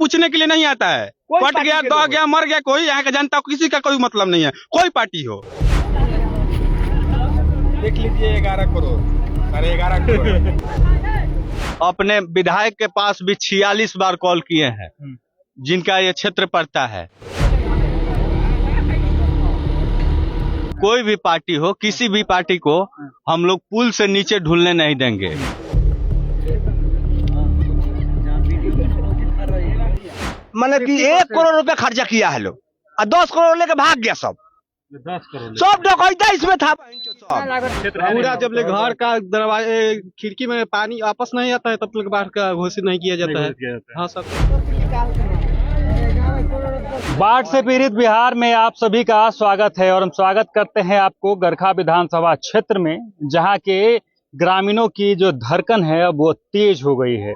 पूछने के लिए नहीं आता है। कट गया, दह गया, मर गया, कोई यहाँ का जनता को किसी का कोई मतलब नहीं है, कोई पार्टी हो। देख लीजिए 11 करोड़, 11.5 करोड़। अपने विधायक के पास भी 46 बार कॉल किए हैं, जिनका ये क्षेत्र पड़ता है। कोई भी पार्टी हो, किसी भी पार्टी को हम लोग पुल से नीचे ढुलने नहीं देंगे। मैंने कि 1 करोड़ रुपया खर्चा किया है लोग और 10 करोड़ लेके भाग गया सब। 10 करोड़ सब डकैता इसमें था। पूरा जब ले घर का दरवाजे खिड़की में पानी वापस नहीं आता है तब तक बाढ़ का घोषित नहीं किया जाता है। हाँ सर। बाढ़ से पीड़ित बिहार में आप सभी का स्वागत है और हम स्वागत करते हैं आपको गरखा विधानसभा क्षेत्र में, जहां के ग्रामीणों की जो धड़कन है अब वो तेज हो गई है।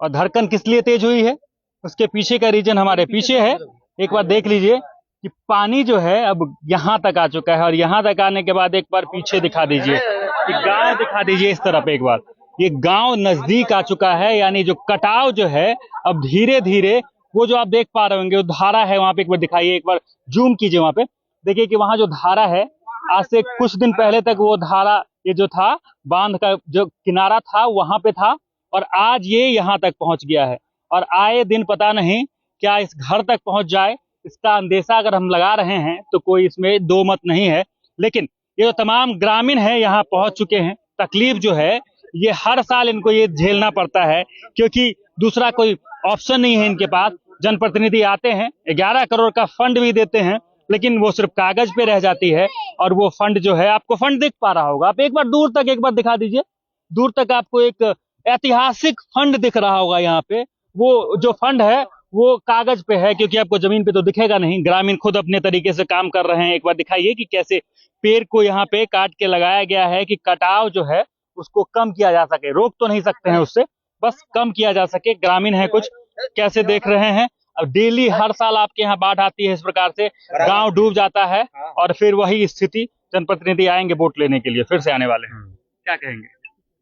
और धड़कन किस लिए तेज हुई है, उसके पीछे का रीजन हमारे पीछे है। एक बार देख लीजिए कि पानी जो है अब यहाँ तक आ चुका है और यहाँ तक आने के बाद एक बार पीछे दिखा दीजिए कि गांव दिखा दीजिए इस तरफ एक बार। ये गांव नजदीक आ चुका है, यानी जो कटाव जो है अब धीरे धीरे, वो जो आप देख पा रहे होंगे वो धारा है वहां पे, एक बार दिखाइए, एक बार जूम कीजिए वहां पे, देखिए कि वहां जो धारा है आज से कुछ दिन पहले तक वो धारा, ये जो था बांध का जो किनारा था वहां पे था और आज ये यहाँ तक पहुंच गया है। और आए दिन पता नहीं क्या इस घर तक पहुंच जाए, इसका अंदेशा अगर हम लगा रहे हैं तो कोई इसमें दो मत नहीं है। लेकिन ये जो तमाम ग्रामीण है यहाँ पहुंच चुके हैं, तकलीफ जो है ये हर साल इनको ये झेलना पड़ता है, क्योंकि दूसरा कोई ऑप्शन नहीं है इनके पास। जनप्रतिनिधि आते हैं, 11 करोड़ का फंड भी देते हैं, लेकिन वो सिर्फ कागज पे रह जाती है। और वो फंड जो है, आपको फंड दिख पा रहा होगा, आप एक बार दूर तक एक बार दिखा दीजिए, दूर तक आपको एक ऐतिहासिक फंड दिख रहा होगा यहाँ पे। वो जो फंड है वो कागज पे है, क्योंकि आपको जमीन पे तो दिखेगा नहीं। ग्रामीण खुद अपने तरीके से काम कर रहे हैं। एक बार दिखाइए कि कैसे पेड़ को यहाँ पे काट के लगाया गया है कि कटाव जो है उसको कम किया जा सके। रोक तो नहीं सकते हैं उससे, बस कम किया जा सके। ग्रामीण है कुछ, कैसे देख रहे हैं। अब डेली हर साल आपके यहाँ बाढ़ आती है इस प्रकार से, गांव डूब जाता है और फिर वही स्थिति, जनप्रतिनिधि आएंगे वोट लेने के लिए, फिर से आने वाले हैं, क्या कहेंगे?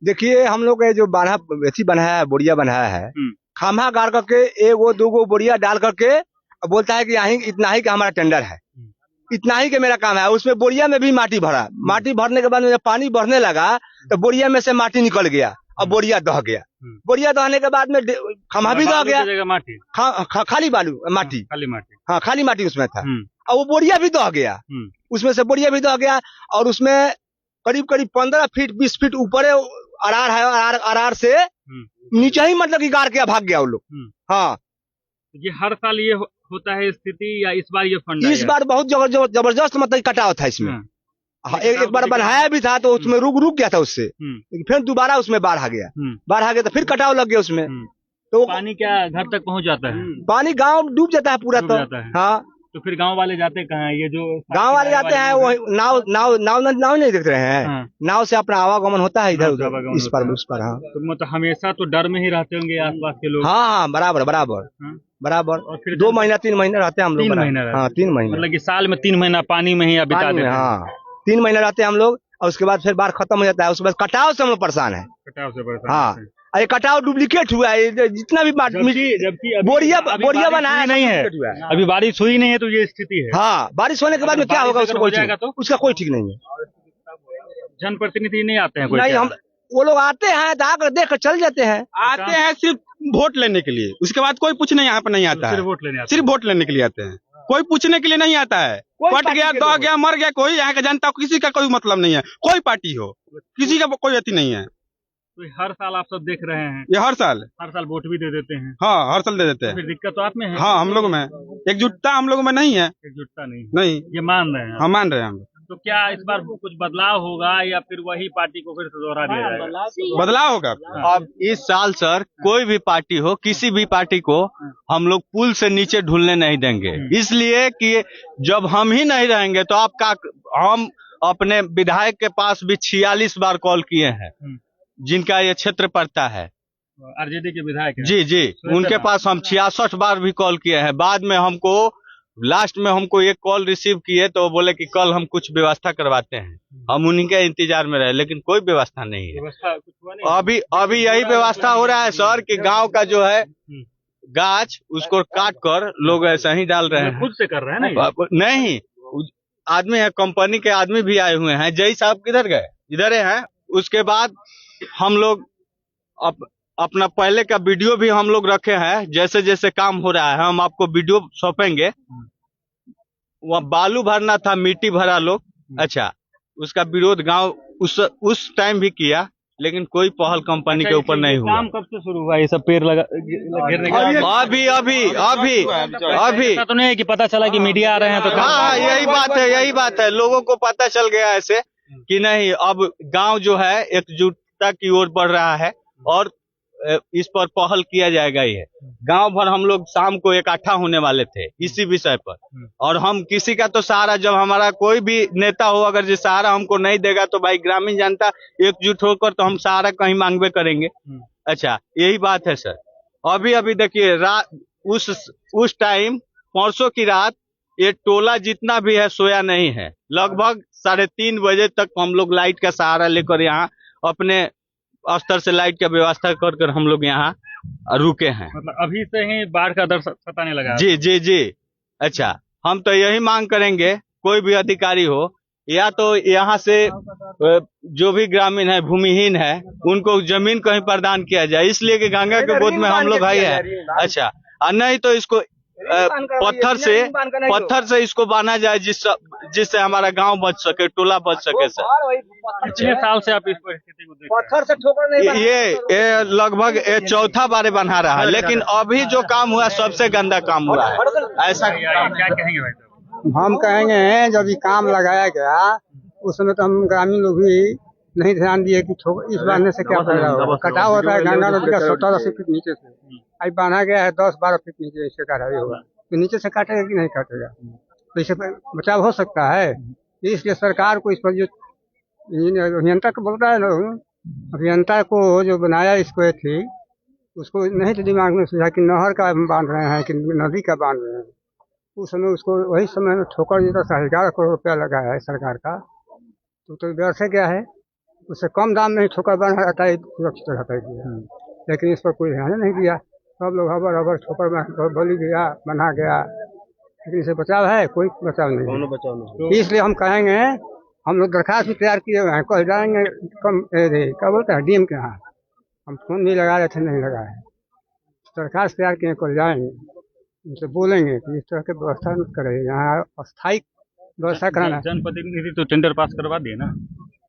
देखिए हम लोग जो बनाया है, बोरिया बनाया है, खामा गाड़ करके 1 2 बोरिया डाल करके बोलता है कि यहीं इतना ही का हमारा टेंडर है, इतना ही के मेरा काम है। उसमें बोरिया में भी माटी भरा, माटी भरने के बाद में जब पानी बढ़ने लगा तो बोरिया में से माटी निकल गया और बोरिया दह गया। बोरिया दहने के बाद में खमा भी दह गया, माटी खाली बालू माटी, खाली माटी, हाँ खाली माटी उसमें था और वो बोरिया भी दह गया। उसमें से बोरिया भी दह गया और उसमें करीब 15 फीट 20 फीट ऊपर अरार है, अरार से नीचे ही मतलब कि गाड़ के भाग गया वो लोग। हाँ, ये हर साल ये होता है स्थिति या इस बार ये फंड? इस बार बहुत जबरदस्त मतलब कटाव था इसमें। एक बार बनाया भी था तो उसमें रुक गया था उससे, फिर दोबारा उसमें बाढ़ आ गया तो फिर कटाव लग गया उसमें। तो पानी क्या घर तक पहुंच जाता है? पानी गांव डूब जाता है पूरा। तो हाँ, तो फिर गांव वाले जाते कहाँ हैं? ये जो गांव वाले जाते हैं वो नाव नहीं देख रहे हैं, नाव से अपना आवागमन होता है इधर उधर, इस पर उस पर। हाँ, तो मतलब हमेशा तो डर में ही रहते होंगे आसपास के लोग? हाँ, बराबर। और फिर 2 महीना 3 महीना रहते हैं हम लोग। 3 महीना? हाँ, 3 महीना, मतलब कि साल में 3 महीना पानी में ही बिता देते हैं। हाँ, 3 महीना रहते हैं हम लोग और उसके बाद फिर बाढ़ खत्म हो जाता है। उसके बाद कटाव से हम लोग परेशान है। कटाव से परेशान? हाँ, अरे कटाव डुप्लीकेट हुआ है, जितना भी जबकि बोरिया बनाया नहीं है, अभी बारिश हुई नहीं है तो ये स्थिति है। हाँ, बारिश होने के बाद में क्या होगा उसका कोई ठीक नहीं है। जनप्रतिनिधि नहीं आते हैं? नहीं, हम वो लोग आते हैं तो आकर देख कर चल जाते हैं। आते हैं सिर्फ वोट लेने के लिए, उसके बाद कोई पूछने यहाँ पे नहीं आता है। सिर्फ वोट लेने के लिए आते हैं, कोई पूछने के लिए नहीं आता है। कट गया, दह गया, मर गया, कोई यहाँ का जनता को किसी का कोई मतलब नहीं है, कोई पार्टी हो, किसी का कोई अति नहीं है। तो हर साल आप सब देख रहे हैं? ये हर साल वोट भी दे देते हैं? हाँ, हर साल दे देते हैं। फिर दिक्कत तो आप में है? हाँ, हम लोग में एकजुटता हम लोग में नहीं है। एकजुटता नहीं, ये मान रहे हैं? हम मान रहे हैं हम लोग। तो क्या इस बार कुछ बदलाव होगा या फिर वही पार्टी को फिर से दोहरा दिया जाएगा? बदलाव होगा। अब इस साल सर कोई भी पार्टी हो, किसी भी पार्टी को हम लोग पुल से नीचे ढुलने नहीं देंगे, इसलिए कि जब हम ही नहीं रहेंगे तो आपका, हम अपने विधायक के पास भी 46 बार कॉल किए हैं, जिनका ये क्षेत्र पड़ता है। आरजेडी के विधायक हैं? जी, उनके पास हम 66 बार भी कॉल किए हैं। बाद में हमको लास्ट में हमको एक कॉल रिसीव किए तो बोले कि कल हम कुछ व्यवस्था करवाते हैं। हम उन्हीं के इंतजार में रहे, लेकिन कोई व्यवस्था नहीं है। अभी यही व्यवस्था हो रहा है सर कि गांव का जो है गाछ उसको काट कर लोग ऐसा ही डाल रहे हैं। खुद से कर रहे हैं ना ये? नहीं, आदमी है, कंपनी के आदमी भी आए हुए हैं। जय साहब किधर गए? इधर हैं। उसके बाद हम लोग अपना पहले का वीडियो भी हम लोग रखे हैं। जैसे जैसे काम हो रहा है हम आपको वीडियो सौंपेंगे। वहाँ बालू भरना था, मिट्टी भरा लोग। अच्छा, उसका विरोध गांव उस टाइम भी किया, लेकिन कोई पहल कंपनी के ऊपर नहीं हुआ। काम कब से शुरू हुआ ये सब पेड़ गिरने का? अभी ऐसा तो नहीं है कि पता चला कि मीडिया आ रहे हैं तो हाँ, यही बात है। लोगों को पता चल गया ऐसे कि नहीं, अब गांव जो है एकजुटता की ओर बढ़ रहा है और इस पर पहल किया जाएगा। ये गांव भर हम लोग शाम को इकट्ठा होने वाले थे इसी विषय पर। और हम किसी का तो सहारा, जब हमारा कोई भी नेता हो अगर जो सहारा हमको नहीं देगा तो भाई ग्रामीण जनता एकजुट होकर तो हम सहारा कहीं मांगवे करेंगे। अच्छा, यही बात है सर। अभी देखिए, उस टाइम परसों की रात ये टोला जितना भी है सोया नहीं है। लगभग 3:30 बजे तक हम लोग लाइट का सहारा लेकर यहाँ अपने स्तर से लाइट का व्यवस्था कर हम लोग यहाँ रुके हैं। मतलब अभी से ही बाढ़ का डर सताने लगा? जी। अच्छा, हम तो यही मांग करेंगे, कोई भी अधिकारी हो या तो यहाँ से जो भी ग्रामीण है, भूमिहीन है, उनको जमीन कहीं प्रदान किया जाए, इसलिए कि गंगा के गोद में हम लोग है। अच्छा, और नहीं तो इसको पत्थर से इसको बांधा जाए, जिससे हमारा गांव बच सके, टोला बच सके। सर, कितने साल से आप इस परिस्थिति को देख रहे हैं? पत्थर से ठोकर नहीं ये लगभग चौथा बार बना रहा है, लेकिन अभी जो काम हुआ सबसे गंदा काम हुआ है। ऐसा क्या कहेंगे भाई साहब? हम कहेंगे जब ये काम लगाया गया उस समय तो हम ग्रामीण लोग भी नहीं ध्यान दिए कि इस बांधने से क्या फायदा होगा। कटाव होता है गंगा नदी का 17-80 फीट नीचे से, अब बांधा गया है 10-12 फीट नीचे, इससे कार्रवाई होगा तो नीचे से काटेगा कि नहीं काटेगा, तो इससे बचाव हो सकता है। इसलिए सरकार को इस पर जो अभियंता को बोलता है लोग, अभियंता को जो बनाया इसको थी उसको नहीं तो दिमाग में सोचा कि नहर का बांध रहे हैं कि नदी का बांध रहे हैं। उस समय उसको वही समय में ठोकर जो 11 करोड़ रुपया लगा है सरकार का, तो व्यवस्था क्या है, उससे कम दाम में ठोकर बना रहता है, सुरक्षित रहता है। लेकिन इस पर कोई ध्यान नहीं दिया, सब लोग हबर ठोकर बोली गया, बना गया, लेकिन इससे बचाव है? कोई बचाव नहीं। इसलिए हम कहेंगे, हम लोग दरखास्त भी तैयार किए हुए हैं, कल जाएंगे क्या बोलते हैं डीएम के यहाँ, हम फोन भी लगा रहे थे, नहीं लगा है, दरखास्त तैयार किए, कल जाएंगे उनसे बोलेंगे कि इस तरह की व्यवस्था करें, यहाँ अस्थायी व्यवस्था कराना। जनप्रतिनिधि तो टेंडर पास करवा दिए ना?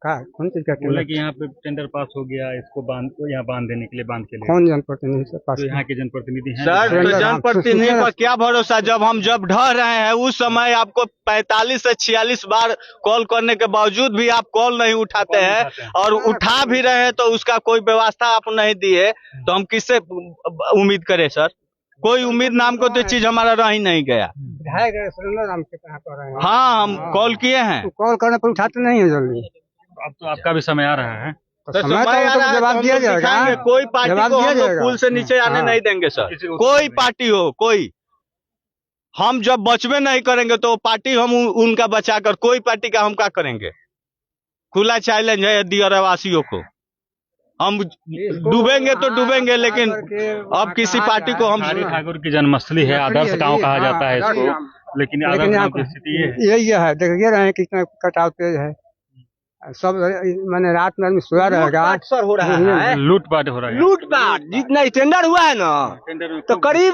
कौन चीज का बोले कि यहाँ पे टेंडर पास हो गया, इसको यहाँ बांध देने के लिए, बांध के लिए। कौन जनप्रतिनिधि से पास? तो यहाँ के जनप्रतिनिधि हैं? सर, तो जनप्रतिनिधि पर क्या भरोसा, जब ढह रहे हैं उस समय आपको 45 से 46 बार कॉल करने के बावजूद भी आप कॉल नहीं उठाते हैं, और उठा भी रहे हैं तो उसका कोई व्यवस्था आप नहीं दिए, तो हम किससे उम्मीद करें सर? कोई उम्मीद नाम को तो चीज हमारा रह ही नहीं गया। हाँ, हम कॉल किए हैं, कॉल करने पर उठाते नहीं है जल्दी। अब तो आपका भी समय आ रहा है, तो जवाब दिया जाएगा। कोई पार्टी को हम लोग पुल से नीचे आने नहीं देंगे सर, कोई पार्टी हो, कोई। हम जब बचवे नहीं करेंगे तो पार्टी हम उनका बचाकर, कोई पार्टी का हम क्या करेंगे? खुला चैलेंज है दियरवासियों को, हम डूबेंगे तो डूबेंगे, लेकिन अब किसी पार्टी को हम। ठाकुर की जन्मस्थली है, आदर्श गांव कहा जाता है इसको, लेकिन आदर्श गांव की स्थिति यही है, देखिए रहे हैं कितना कटाव तेज है, सब मैंने रात में सोया रहेगा, हो रहा है, लूटपाट हो रहा है, लूटपाट जितना टेंडर हुआ है ना, तो करीब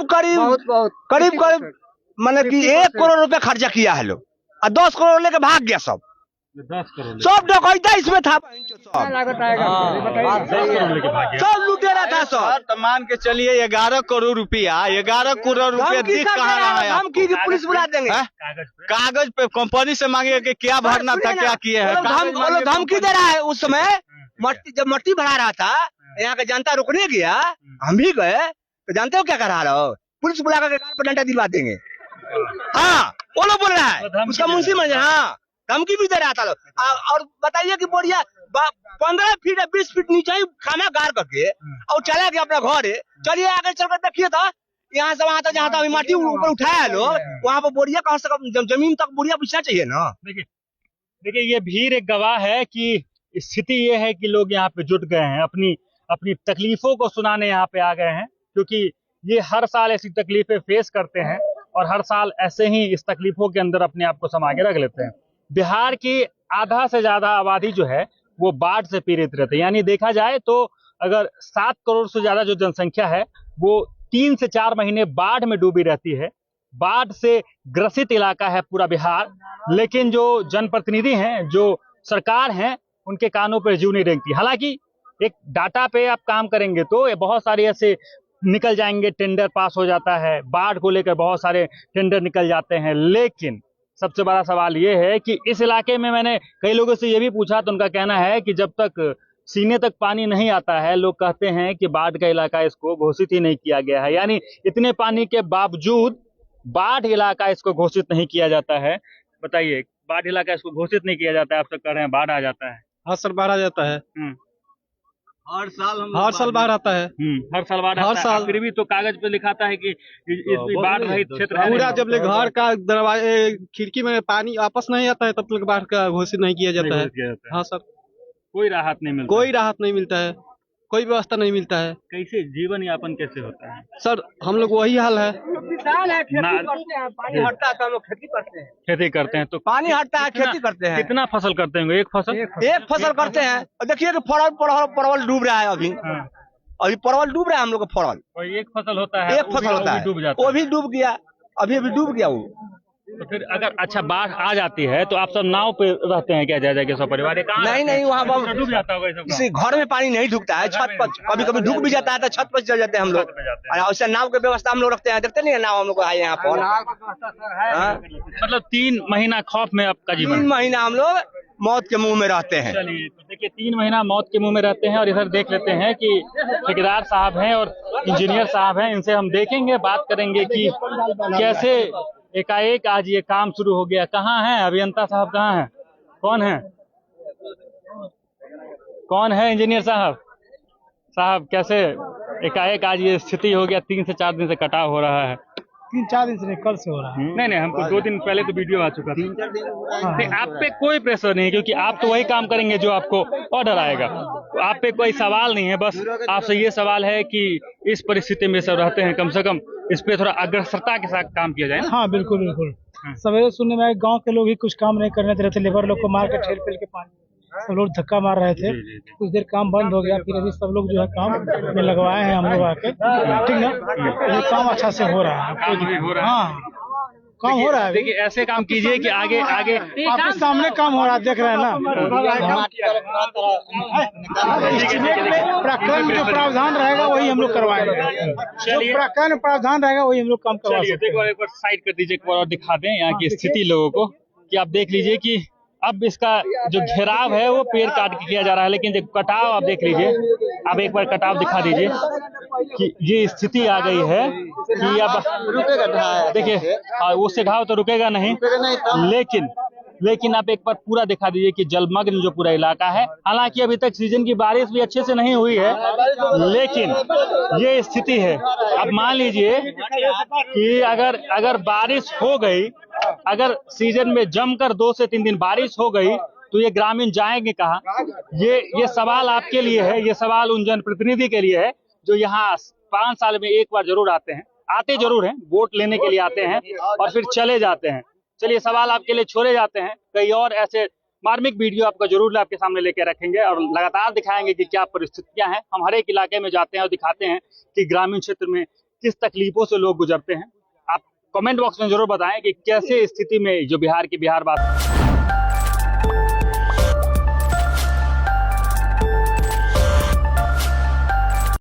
मैंने कि 1 करोड़ रुपया खर्चा किया है लोग, और 10 करोड़ लेके भाग गया सब। 10 करोड़ सब डकैता इसमें था, सब लुटेरा था सब। तो मान के चलिए 11 करोड़ रुपया दिख कहाँ रहा है? हम की पुलिस बुला देंगे, कागज पे कंपनी से मांगे कि क्या भरना था, क्या किए हैं। धमकी दे रहा है। उस समय जब मट्टी भरा रहा था, यहाँ का जनता रुकने गया, हम भी गए, तो जानते हो क्या करा रहा हो? पुलिस बुला कर कार पर डंडा दिलवा देंगे। हाँ, वो लोग बोल रहा है, उसका मुंशी मैनेजर, हाँ धमकी भी दे रहा था। और बताइए कि बोरिया 15 फीट 20 फीट नीचे ही खाना गाड़ करके और चला गया अपना घर। चलिए आगे चलकर देखिए था, यहाँ से वहां तक जहाँ तक माटी ऊपर उठाया है लोग, वहाँ पर बोरिया कहाँ से जमीन तक बोरिया बिछना चाहिए ना। देखिए ये भीड़ एक गवाह है कि स्थिति ये है कि लोग यहाँ पे जुट गए हैं, अपनी तकलीफों को सुनाने यहाँ पे आ गए हैं, क्योंकि ये हर साल ऐसी तकलीफें फेस करते हैं और हर साल ऐसे ही इस तकलीफों के अंदर अपने आप को समा के रख लेते हैं। बिहार की आधा से ज्यादा आबादी जो है वो बाढ़ से पीड़ित रहती है। यानी देखा जाए तो अगर 7 करोड़ से ज्यादा जो जनसंख्या है वो 3 से 4 महीने बाढ़ में डूबी रहती है। बाढ़ से ग्रसित इलाका है पूरा बिहार, लेकिन जो जनप्रतिनिधि हैं, जो सरकार हैं, उनके कानों पर जूं नहीं रेंगती। हालांकि एक डाटा पे आप काम करेंगे तो ये बहुत सारे ऐसे निकल जाएंगे, टेंडर पास हो जाता है, बाढ़ को लेकर बहुत सारे टेंडर निकल जाते हैं। लेकिन सबसे बड़ा सवाल ये है कि इस इलाके में मैंने कई लोगों से ये भी पूछा तो उनका कहना है कि जब तक सीने तक पानी नहीं आता है, लोग कहते हैं कि बाढ़ का इलाका इसको घोषित ही नहीं किया गया है। यानी इतने पानी के बावजूद बाढ़ इलाका इसको घोषित नहीं किया जाता है। बताइए, बाढ़ इलाका इसको घोषित नहीं किया जाता है, आप तक कह रहे हैं बाढ़ आ जाता है। हर साल बाढ़ आ जाता है, हर साल बाढ़ आता है। हर साल बाढ़ हर आता है। साल। फिर भी तो कागज पे लिखाता है कि बाढ़ रहित क्षेत्र है। पूरा जब ले घर का दरवाजे खिड़की में पानी वापस नहीं आता है तब तक बाढ़ का घोषित नहीं किया जाता है। हाँ सर, कोई राहत नहीं मिलता, कोई राहत नहीं मिलता है, कोई व्यवस्था नहीं मिलता है। कैसे जीवन यापन कैसे होता है? सर हम लोग वही हाल है। पानी हटता है तो हम लोग खेती करते हैं। खेती करते हैं तो पानी हटता है, खेती करते हैं। कितना फसल करते होंगे? एक फसल? एक फसल करते हैं। और देखिए कि परवल डूब रहा है अभी। अभी परवल डूब रहा है हम लोग का। परवल कोई एक फसल होता है, एक फसल होता है, डूब जाता वो भी डूब गया, अभी डूब गया वो। तो फिर अगर अच्छा बाढ़ आ जाती है तो आप सब नाव पे रहते हैं क्या? जा के सब परिवार? नहीं, वहाँ डूब जाता होगा ये सब। किसी घर में पानी नहीं ढुकता है, छत पर कभी कभी ढुक भी जाता है तो छत पर चल जाते हैं हम लोग। और ऐसे नाव की व्यवस्था हम लोग रखते हैं, देखते नहीं है नाव हम लोग यहाँ पर। मतलब 3 महीना खौफ में आपका जीवन? 3 महीना हम लोग मौत के मुंह में रहते हैं। चलिए, तो देखिए 3 महीना मौत के मुंह में रहते हैं। और इधर देख लेते हैं कि ठेकेदार साहब हैं और इंजीनियर साहब हैं, इनसे हम देखेंगे, बात करेंगे कि कैसे एकाएक आज ये काम शुरू हो गया। कहाँ हैं अभियंता साहब? कहाँ हैं? कौन है इंजीनियर साहब कैसे एकाएक आज ये स्थिति हो गया? 3 से 4 दिन से कटाव हो रहा है। 3-4 दिन से कल से हो रहा है। नहीं, हमको 2 दिन पहले तो वीडियो आ चुका था। नहीं, आप पे कोई प्रेशर नहीं है क्योंकि आप तो वही काम करेंगे जो आपको ऑर्डर आएगा। तो आप पे कोई सवाल नहीं है, बस आपसे ये सवाल है कि इस परिस्थिति में सब रहते हैं, कम से कम इस पे थोड़ा अग्रसरता के साथ काम किया जाए ना। हाँ बिल्कुल। सवेरे सुनने में आए गांव के लोग ही कुछ काम नहीं करने दे रहे थे, लेबर लोग को मार के ठेल पेल के पानी सब लोग धक्का मार रहे थे। कुछ देर काम बंद हो गया, फिर अभी सब लोग जो है काम में लगवाए हैं हम लोग आके, ठीक ना। ये काम अच्छा से हो रहा है। हाँ, काम हो रहा है। देखिए ऐसे काम कीजिए कि आगे आपके सामने काम हो रहा है, देख रहे हैं ना। प्रकरण में जो प्रावधान रहेगा वही हम लोग करवाएंगे। जो प्रकरण में प्रावधान रहेगा वही हम लोग काम करवाएंगे। देखो एक बार साइड कर दीजिए, एक बार और दिखा दें यहाँ की स्थिति लोगों को कि आप देख लीजिए कि अब इसका जो घेराव है वो पेड़ काट के किया जा रहा है, लेकिन जो कटाव आप देख लीजिए, आप एक बार कटाव दिखा दीजिए कि ये स्थिति आ गई है कि अब रुकेगा। देखिए उससे घाव तो रुकेगा नहीं, लेकिन आप एक बार पूरा दिखा दीजिए कि जलमग्न जो पूरा इलाका है। हालांकि अभी तक सीजन की बारिश भी अच्छे से नहीं हुई है, लेकिन ये स्थिति है। अब मान लीजिए कि अगर बारिश हो गई, अगर सीजन में जमकर 2 से 3 दिन बारिश हो गई तो ये ग्रामीण जाएंगे कहाँ? ये सवाल आपके लिए है, ये सवाल उन जनप्रतिनिधि के लिए है जो यहाँ 5 साल में एक बार जरूर आते जरूर हैं, वोट लेने के लिए आते हैं और फिर चले जाते हैं। चलिए सवाल आपके लिए छोड़े जाते हैं, कई और ऐसे मार्मिक वीडियो आपका जरूर आपके सामने लेके रखेंगे और लगातार दिखाएंगे कि क्या परिस्थितियां हैं। हम हर एक इलाके में जाते हैं और दिखाते हैं कि ग्रामीण क्षेत्र में किस तकलीफों से लोग गुजरते हैं। आप कमेंट बॉक्स में जरूर बताएं कि कैसे स्थिति में जो बिहार बात